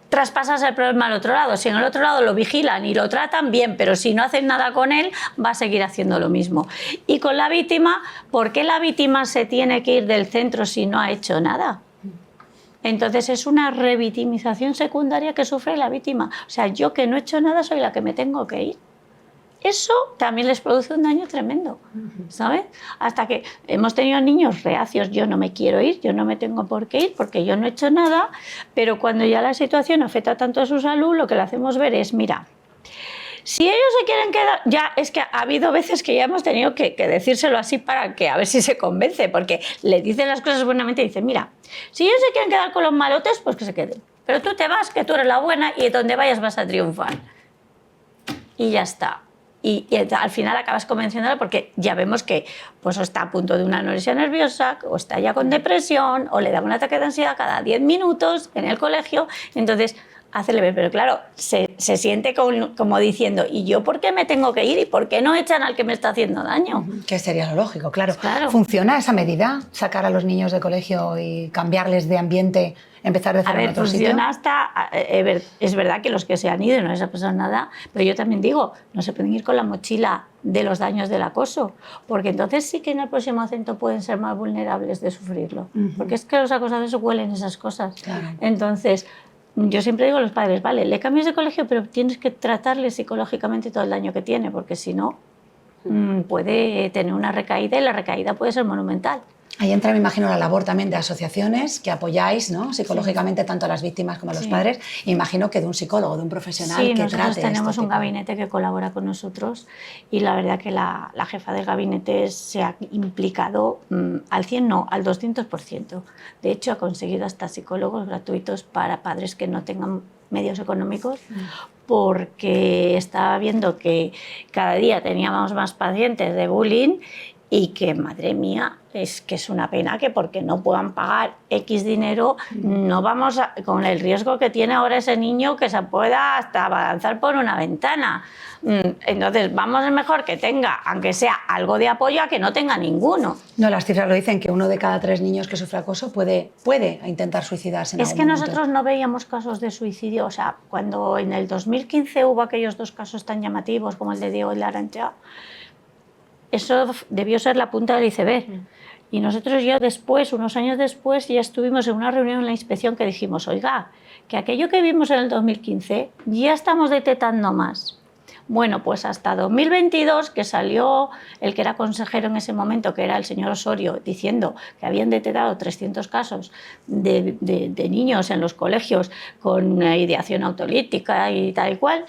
traspasas el problema al otro lado. Si en el otro lado lo vigilan y lo tratan bien, pero si no hacen nada con él, va a seguir haciendo lo mismo. Y con la víctima, ¿por qué la víctima se tiene que ir del centro si no ha hecho nada? Entonces es una revictimización secundaria que sufre la víctima. O sea, yo que no he hecho nada soy la que me tengo que ir. Eso también les produce un daño tremendo, ¿sabes? Hasta que hemos tenido niños reacios, yo no me quiero ir, yo no me tengo por qué ir porque yo no he hecho nada, pero cuando ya la situación afecta tanto a su salud, lo que le hacemos ver es, mira, si ellos se quieren quedar, ya es que ha habido veces que ya hemos tenido que decírselo así para que a ver si se convence, porque le dicen las cosas buenamente y dicen, mira, si ellos se quieren quedar con los malotes, pues que se queden. Pero tú te vas, que tú eres la buena y donde vayas vas a triunfar. Y ya está. Y al final acabas convenciéndola porque ya vemos que pues, o está a punto de una anorexia nerviosa, o está ya con depresión, o le da un ataque de ansiedad cada 10 minutos en el colegio. Entonces, hacerle ver, pero claro, se siente como diciendo, ¿y yo por qué me tengo que ir? ¿Y por qué no echan al que me está haciendo daño? Que sería lo lógico, claro. Claro. ¿Funciona esa medida? ¿Sacar a los niños de colegio y cambiarles de ambiente, empezar de cero en otro sitio? Funciona hasta... es verdad que los que se han ido no les ha pasado nada, pero yo también digo, no se pueden ir con la mochila de los daños del acoso, porque entonces sí que en el próximo centro pueden ser más vulnerables de sufrirlo, porque es que los acosadores huelen esas cosas. Claro. Entonces... Yo siempre digo a los padres, vale, le cambias de colegio, pero tienes que tratarle psicológicamente todo el daño que tiene, porque si no, puede tener una recaída y la recaída puede ser monumental. Ahí entra, me imagino, la labor también de asociaciones que apoyáis, ¿no? Psicológicamente tanto a las víctimas como a los padres. E imagino que de un psicólogo, de un profesional que trate. Sí, nosotros tenemos un gabinete que colabora con nosotros y la verdad que la jefa del gabinete se ha implicado al 100, no, al 200%. De hecho, ha conseguido hasta psicólogos gratuitos para padres que no tengan medios económicos, porque estaba viendo que cada día teníamos más pacientes de bullying y que, madre mía, es que es una pena que porque no puedan pagar X dinero, no vamos con el riesgo que tiene ahora ese niño que se pueda hasta avanzar por una ventana. Entonces, vamos mejor que tenga, aunque sea algo de apoyo, a que no tenga ninguno. No, las cifras lo dicen, que 1 de cada 3 niños que sufre acoso puede intentar suicidarse en algún algún momento. Nosotros no veíamos casos de suicidio, o sea, cuando en el 2015 hubo aquellos 2 casos tan llamativos como el de Diego y la Arantxa, eso debió ser la punta del iceberg. Y nosotros ya después, unos años después, ya estuvimos en una reunión en la inspección que dijimos, oiga, que aquello que vimos en el 2015 ya estamos detectando más. Bueno, pues hasta 2022, que salió el que era consejero en ese momento, que era el señor Osorio, diciendo que habían detectado 300 casos de niños en los colegios con ideación autolítica y tal y cual,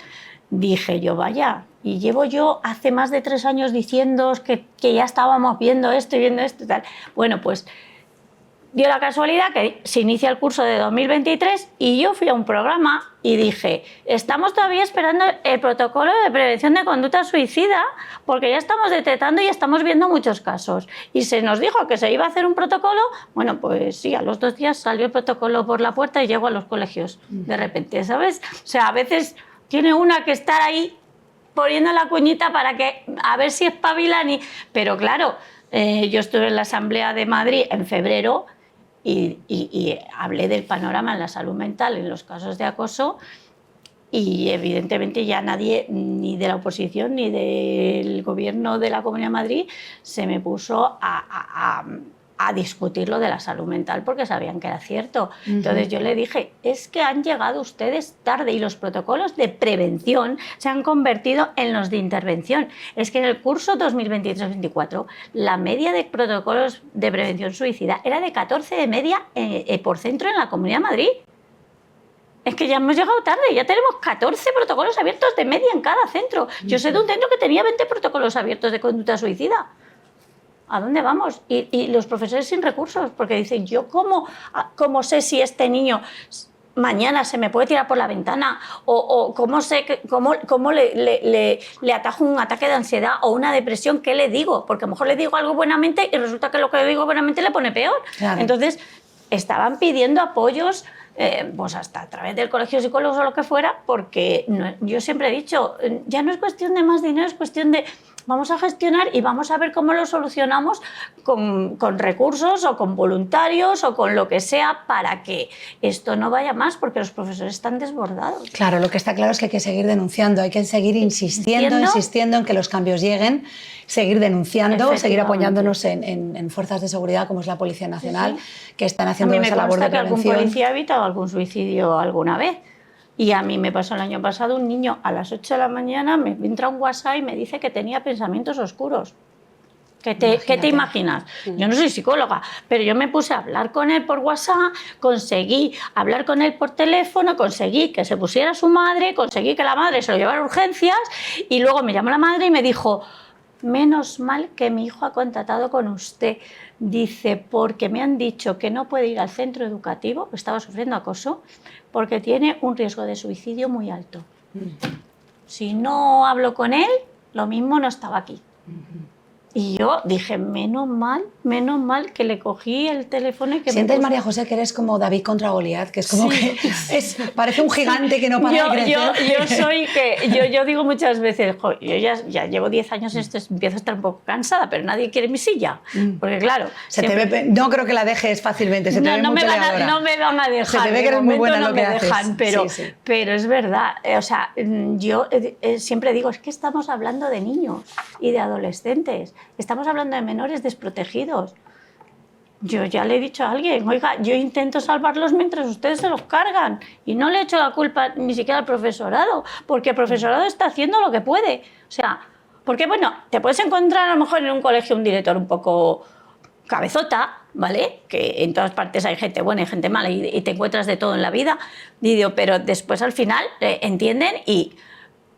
dije yo, vaya, y llevo yo hace más de 3 años diciendo que ya estábamos viendo esto y tal. Bueno, pues dio la casualidad que se inicia el curso de 2023 y yo fui a un programa y dije, estamos todavía esperando el protocolo de prevención de conducta suicida porque ya estamos detectando y estamos viendo muchos casos. Y se nos dijo que se iba a hacer un protocolo. Bueno, pues sí, a los 2 días salió el protocolo por la puerta y llegó a los colegios de repente, ¿sabes? O sea, a veces tiene una que estar ahí poniendo la cuñita para que a ver si espabilan. Pero claro, yo estuve en la Asamblea de Madrid en febrero y hablé del panorama en la salud mental en los casos de acoso y evidentemente ya nadie, ni de la oposición ni del gobierno de la Comunidad de Madrid, se me puso a discutir lo de la salud mental porque sabían que era cierto. Entonces yo le dije, es que han llegado ustedes tarde y los protocolos de prevención se han convertido en los de intervención. Es que en el curso 2023-24 la media de protocolos de prevención suicida era de 14 de media por centro en la Comunidad de Madrid. Es que ya hemos llegado tarde, ya tenemos 14 protocolos abiertos de media en cada centro. Yo sé de un centro que tenía 20 protocolos abiertos de conducta suicida. ¿A dónde vamos? Y los profesores sin recursos, porque dicen, ¿yo cómo sé si este niño mañana se me puede tirar por la ventana? ¿O cómo sé cómo le atajo un ataque de ansiedad o una depresión? ¿Qué le digo? Porque a lo mejor le digo algo buenamente y resulta que lo que le digo buenamente le pone peor. Claro. Entonces, estaban pidiendo apoyos, pues hasta a través del colegio de psicólogos o lo que fuera, porque yo siempre he dicho, ya no es cuestión de más dinero, es cuestión de vamos a gestionar y vamos a ver cómo lo solucionamos con recursos o con voluntarios o con lo que sea para que esto no vaya más, porque los profesores están desbordados. Claro, lo que está claro es que hay que seguir denunciando, hay que seguir insistiendo en que los cambios lleguen, seguir denunciando, seguir apoyándonos en fuerzas de seguridad como es la Policía Nacional, que están haciendo esa labor de prevención. A mí me consta que algún policía ha evitado algún suicidio alguna vez. Y a mí me pasó el año pasado, un niño a las 8 de la mañana me entra un WhatsApp y me dice que tenía pensamientos oscuros. ¿Qué te imaginas? Yo no soy psicóloga, pero yo me puse a hablar con él por WhatsApp, conseguí hablar con él por teléfono, conseguí que se pusiera su madre, conseguí que la madre se lo llevara a urgencias y luego me llamó la madre y me dijo, menos mal que mi hijo ha contactado con usted. Dice, porque me han dicho que no puede ir al centro educativo, estaba sufriendo acoso, porque tiene un riesgo de suicidio muy alto. Si no hablo con él, lo mismo no estaba aquí. Y yo dije, menos mal que le cogí el teléfono y que ¿Sientes, María José, que eres como David contra Goliat? Que es como que parece un gigante que no para de crecer. Yo digo muchas veces, yo ya llevo 10 años en esto, empiezo a estar un poco cansada, pero nadie quiere mi silla. Porque claro... no creo que la dejes fácilmente, se te ve mucho ahora. No me van a dejar. Se te ve que eres muy buena en lo que haces. Pero es verdad, o sea, yo siempre digo, es que estamos hablando de niños y de adolescentes. Estamos hablando de menores desprotegidos. Yo ya le he dicho a alguien, oiga, yo intento salvarlos mientras ustedes se los cargan y no le echo la culpa ni siquiera al profesorado, porque el profesorado está haciendo lo que puede. O sea, porque bueno, te puedes encontrar a lo mejor en un colegio un director un poco cabezota, ¿vale? Que en todas partes hay gente buena y gente mala y te encuentras de todo en la vida. Digo, pero después al final entienden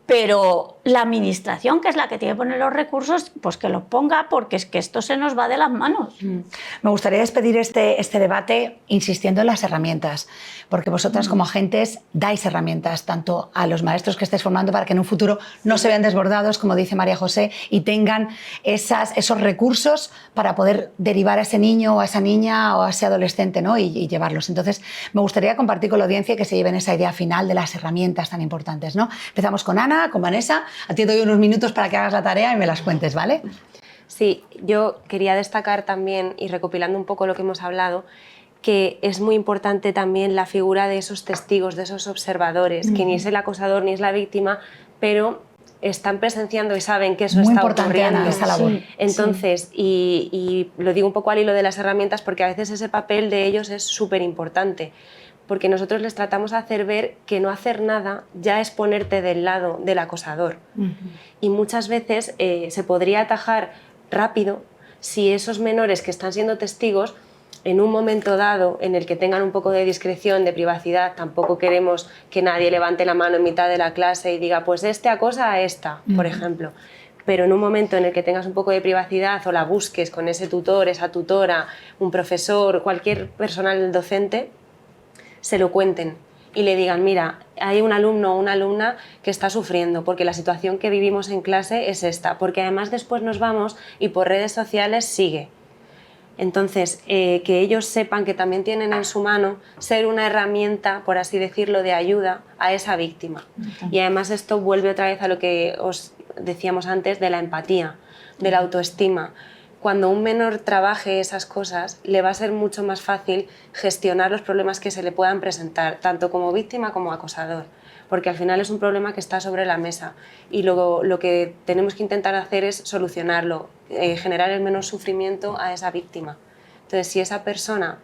pero la administración, que es la que tiene que poner los recursos, pues que los ponga, porque es que esto se nos va de las manos. Me gustaría despedir este debate insistiendo en las herramientas, porque vosotras como agentes dais herramientas tanto a los maestros que estáis formando para que en un futuro no se vean desbordados, como dice María José, y tengan esos recursos para poder derivar a ese niño o a esa niña o a ese adolescente, ¿no? y llevarlos. Entonces, me gustaría compartir con la audiencia que se lleven esa idea final de las herramientas tan importantes, ¿no? Empezamos con Ana, con Vanessa. A ti te doy unos minutos para que hagas la tarea y me las cuentes, ¿vale? Sí, yo quería destacar también, y recopilando un poco lo que hemos hablado, que es muy importante también la figura de esos testigos, de esos observadores, que ni es el acosador ni es la víctima, pero están presenciando y saben que eso muy está importante, ocurriendo. Ana, esa labor. Entonces, y lo digo un poco al hilo de las herramientas, porque a veces ese papel de ellos es súper importante, porque nosotros les tratamos de hacer ver que no hacer nada ya es ponerte del lado del acosador. Y muchas veces se podría atajar rápido si esos menores que están siendo testigos, en un momento dado en el que tengan un poco de discreción, de privacidad, tampoco queremos que nadie levante la mano en mitad de la clase y diga, pues este acosa a esta, por ejemplo. Pero en un momento en el que tengas un poco de privacidad o la busques con ese tutor, esa tutora, un profesor, cualquier personal docente, se lo cuenten y le digan, mira, hay un alumno o una alumna que está sufriendo porque la situación que vivimos en clase es esta, porque además después nos vamos y por redes sociales sigue. Entonces, que ellos sepan que también tienen en su mano ser una herramienta, por así decirlo, de ayuda a esa víctima. Y además esto vuelve otra vez a lo que os decíamos antes de la empatía, de la autoestima. Cuando un menor trabaje esas cosas, le va a ser mucho más fácil gestionar los problemas que se le puedan presentar, tanto como víctima como acosador, porque al final es un problema que está sobre la mesa y luego lo que tenemos que intentar hacer es solucionarlo, generar el menor sufrimiento a esa víctima. Entonces, si esa persona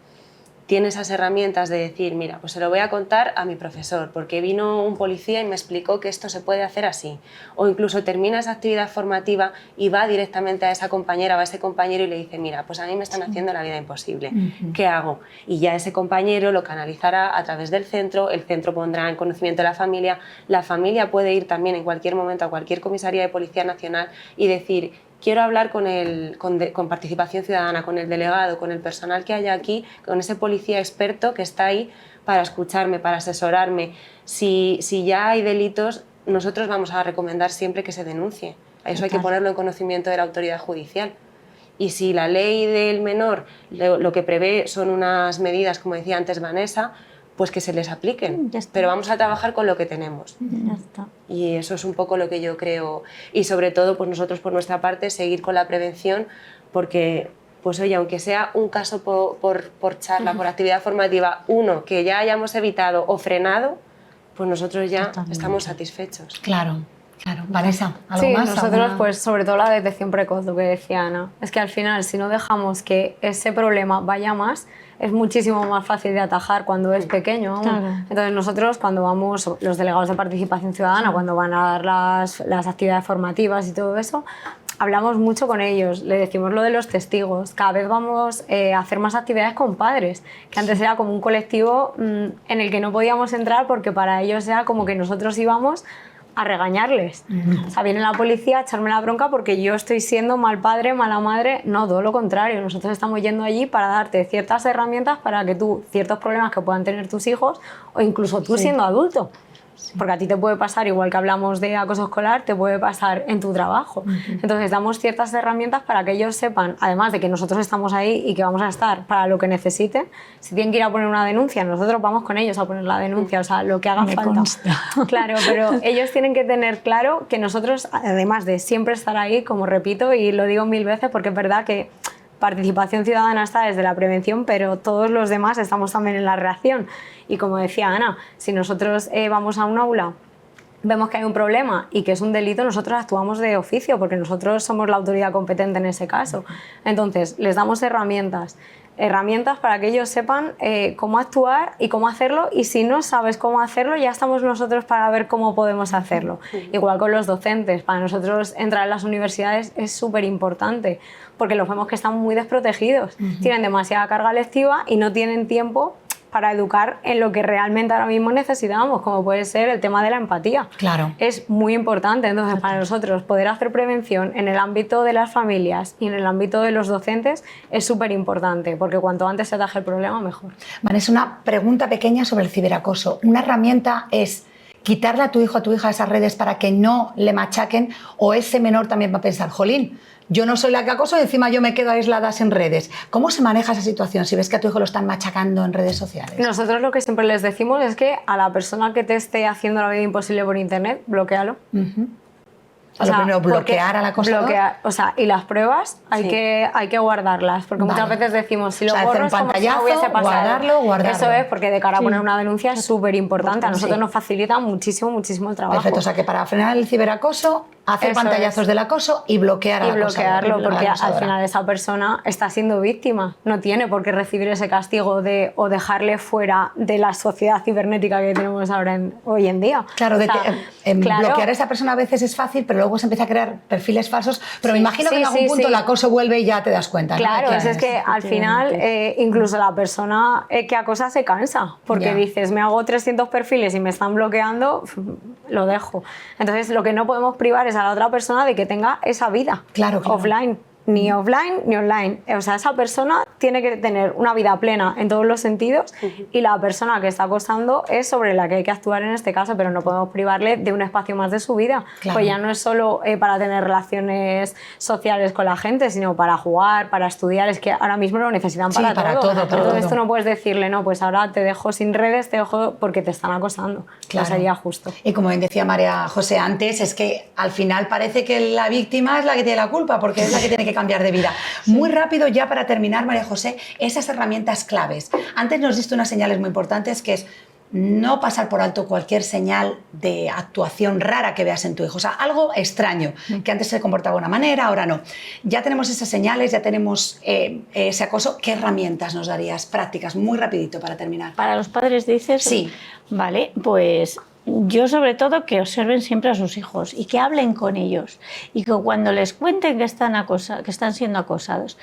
tiene esas herramientas de decir, mira, pues se lo voy a contar a mi profesor, porque vino un policía y me explicó que esto se puede hacer así. O incluso termina esa actividad formativa y va directamente a esa compañera o a ese compañero y le dice, mira, pues a mí me están haciendo la vida imposible, ¿qué hago? Y ya ese compañero lo canalizará a través del centro, el centro pondrá en conocimiento de la familia puede ir también en cualquier momento a cualquier comisaría de Policía Nacional y decir, quiero hablar con participación ciudadana, con el delegado, con el personal que haya aquí, con ese policía experto que está ahí para escucharme, para asesorarme. Si ya hay delitos, nosotros vamos a recomendar siempre que se denuncie. Eso hay que ponerlo en conocimiento de la autoridad judicial. Y si la ley del menor lo que prevé son unas medidas, como decía antes Vanessa, pues que se les apliquen. Pero vamos a trabajar con lo que tenemos. Ya está. Y eso es un poco lo que yo creo. Y sobre todo, pues nosotros por nuestra parte, seguir con la prevención, porque, pues oye, aunque sea un caso por charla, por actividad formativa, uno que ya hayamos evitado o frenado, pues nosotros ya estamos satisfechos. Claro. Claro. Vanessa, ¿algo sí, más? Nosotros, ¿Alguna? pues sobre todo la detección precoz, lo que decía Ana. Es que al final, si no dejamos que ese problema vaya más, es muchísimo más fácil de atajar cuando es pequeño. Claro. Entonces nosotros, cuando vamos, los delegados de participación ciudadana, cuando van a dar las actividades formativas y todo eso, hablamos mucho con ellos, le decimos lo de los testigos. Cada vez vamos a hacer más actividades con padres, que antes era como un colectivo en el que no podíamos entrar porque para ellos era como que nosotros íbamos a regañarles. O sea, viene la policía a echarme la bronca porque yo estoy siendo mal padre, mala madre. No, todo lo contrario. Nosotros estamos yendo allí para darte ciertas herramientas para que tú, ciertos problemas que puedan tener tus hijos, o incluso tú siendo adulto, porque a ti te puede pasar, igual que hablamos de acoso escolar, te puede pasar en tu trabajo. Entonces damos ciertas herramientas para que ellos sepan, además de que nosotros estamos ahí y que vamos a estar para lo que necesiten. Si tienen que ir a poner una denuncia, nosotros vamos con ellos a poner la denuncia, o sea, lo que haga falta. Consta. Claro, pero ellos tienen que tener claro que nosotros, además de siempre estar ahí, como repito y lo digo 1000 veces, porque es verdad que participación ciudadana está desde la prevención, pero todos los demás estamos también en la reacción. Y como decía Ana, si nosotros vamos a un aula, vemos que hay un problema y que es un delito, nosotros actuamos de oficio, porque nosotros somos la autoridad competente en ese caso. Entonces, les damos herramientas para que ellos sepan cómo actuar y cómo hacerlo, y si no sabes cómo hacerlo, ya estamos nosotros para ver cómo podemos hacerlo. Igual con los docentes, para nosotros entrar en las universidades es súper importante, porque los vemos que están muy desprotegidos, tienen demasiada carga lectiva y no tienen tiempo para educar en lo que realmente ahora mismo necesitamos, como puede ser el tema de la empatía. Claro. Es muy importante. Entonces, para nosotros poder hacer prevención en el ámbito de las familias y en el ámbito de los docentes es súper importante, porque cuanto antes se ataje el problema, mejor. Vanessa, una pregunta pequeña sobre el ciberacoso. ¿Una herramienta es quitarle a tu hijo o a tu hija esas redes para que no le machaquen, o ese menor también va a pensar, jolín, yo no soy la que acoso y encima yo me quedo aislada en redes? ¿Cómo se maneja esa situación si ves que a tu hijo lo están machacando en redes sociales? Nosotros lo que siempre les decimos es que a la persona que te esté haciendo la vida imposible por internet, bloquéalo. O sea, primero, bloquear al acosador. O sea, y las pruebas hay que guardarlas, porque muchas veces decimos, si lo borro es como si no hubiese pasado. Guardarlo. Eso es, porque de cara a poner una denuncia es súper importante. A nosotros nos facilita muchísimo el trabajo. Perfecto, o sea que para frenar el ciberacoso, hacer pantallazos del acoso y bloquear al acosador. Y bloquearlo, porque al final esa persona está siendo víctima, no tiene por qué recibir ese castigo o dejarle fuera de la sociedad cibernética que tenemos ahora hoy en día. Claro, bloquear a esa persona a veces es fácil, pero luego se empieza a crear perfiles falsos, pero me imagino que en algún punto el acoso vuelve y ya te das cuenta, ¿no? Claro, es que al final incluso la persona que acosa se cansa, porque dices, me hago 300 perfiles y me están bloqueando, lo dejo. Entonces lo que no podemos privar es a la otra persona de que tenga esa vida offline. Ni offline ni online. O sea, esa persona tiene que tener una vida plena en todos los sentidos, y la persona que está acosando es sobre la que hay que actuar en este caso, pero no podemos privarle de un espacio más de su vida. Pues ya no es solo para tener relaciones sociales con la gente, sino para jugar, para estudiar. Es que ahora mismo lo necesitan para todo. Entonces tú no puedes decirle, no, pues ahora te dejo sin redes, te dejo porque te están acosando. No sería justo. Y como bien decía María José antes, es que al final parece que la víctima es la que tiene la culpa, porque es la que tiene que cambiar de vida. Muy rápido, ya para terminar, María José, esas herramientas claves. Antes nos diste unas señales muy importantes, que es no pasar por alto cualquier señal de actuación rara que veas en tu hijo. O sea, algo extraño, que antes se comportaba de una manera, ahora no. Ya tenemos esas señales, ya tenemos ese acoso. ¿Qué herramientas nos darías prácticas? Muy rapidito para terminar. ¿Para los padres dices? Sí. Vale, pues yo sobre todo que observen siempre a sus hijos y que hablen con ellos, y que cuando les cuenten que están siendo acosados,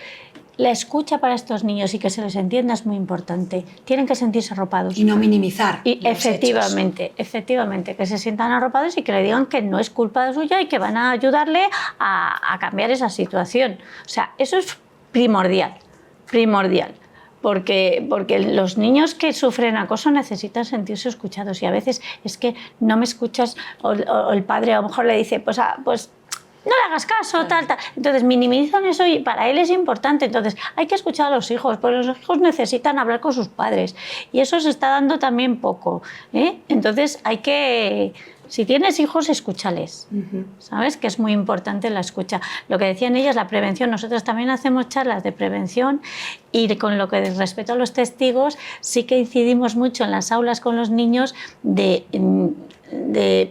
la escucha para estos niños y que se les entienda es muy importante. Tienen que sentirse arropados. Y no minimizar. Y efectivamente, que se sientan arropados y que le digan que no es culpa suya y que van a ayudarle a cambiar esa situación. O sea, eso es primordial. Porque los niños que sufren acoso necesitan sentirse escuchados y a veces es que no me escuchas o el padre a lo mejor le dice, pues no le hagas caso, tal. Entonces minimizan eso y para él es importante. Entonces hay que escuchar a los hijos, porque los hijos necesitan hablar con sus padres y eso se está dando también poco, ¿eh? Entonces hay que... Si tienes hijos, escúchales, ¿sabes? Que es muy importante la escucha. Lo que decían ellas, la prevención. Nosotros también hacemos charlas de prevención y con lo que respecto a los testigos, sí que incidimos mucho en las aulas con los niños de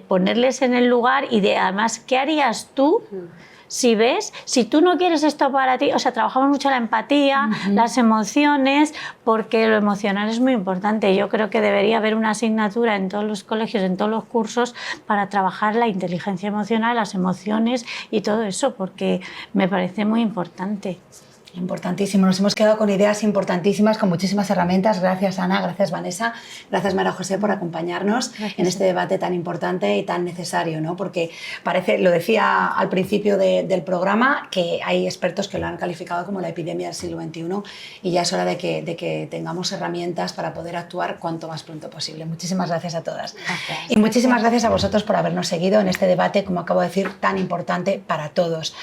ponerles en el lugar y de, además, ¿qué harías tú? Si tú no quieres esto para ti, o sea, trabajamos mucho la empatía, las emociones, porque lo emocional es muy importante. Yo creo que debería haber una asignatura en todos los colegios, en todos los cursos, para trabajar la inteligencia emocional, las emociones y todo eso, porque me parece muy importante. Importantísimo, nos hemos quedado con ideas importantísimas, con muchísimas herramientas. Gracias Ana, gracias Vanessa, gracias María José por acompañarnos en este debate tan importante y tan necesario, ¿no? Porque parece, lo decía al principio del programa, que hay expertos que lo han calificado como la epidemia del siglo XXI y ya es hora de que tengamos herramientas para poder actuar cuanto más pronto posible. Muchísimas gracias a todas. Gracias. Y muchísimas gracias a vosotros por habernos seguido en este debate, como acabo de decir, tan importante para todos.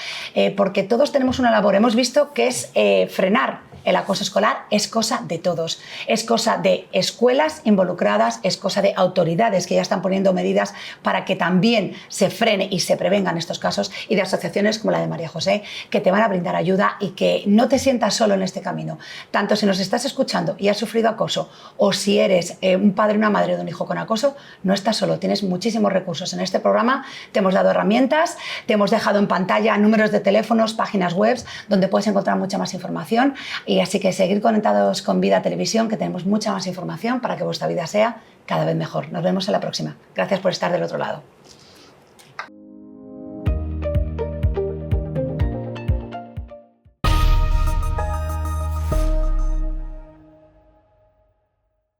Porque todos tenemos una labor. Hemos visto que es frenar el acoso escolar, es cosa de todos, es cosa de escuelas involucradas, es cosa de autoridades que ya están poniendo medidas para que también se frene y se prevengan estos casos y de asociaciones como la de María José que te van a brindar ayuda y que no te sientas solo en este camino. Tanto si nos estás escuchando y has sufrido acoso o si eres un padre, una madre de un hijo con acoso, no estás solo, tienes muchísimos recursos. En este programa te hemos dado herramientas, te hemos dejado en pantalla números de teléfonos, páginas web donde puedes encontrar mucha más información. Y así que seguir conectados con Vida Televisión, que tenemos mucha más información para que vuestra vida sea cada vez mejor. Nos vemos en la próxima. Gracias por estar del otro lado.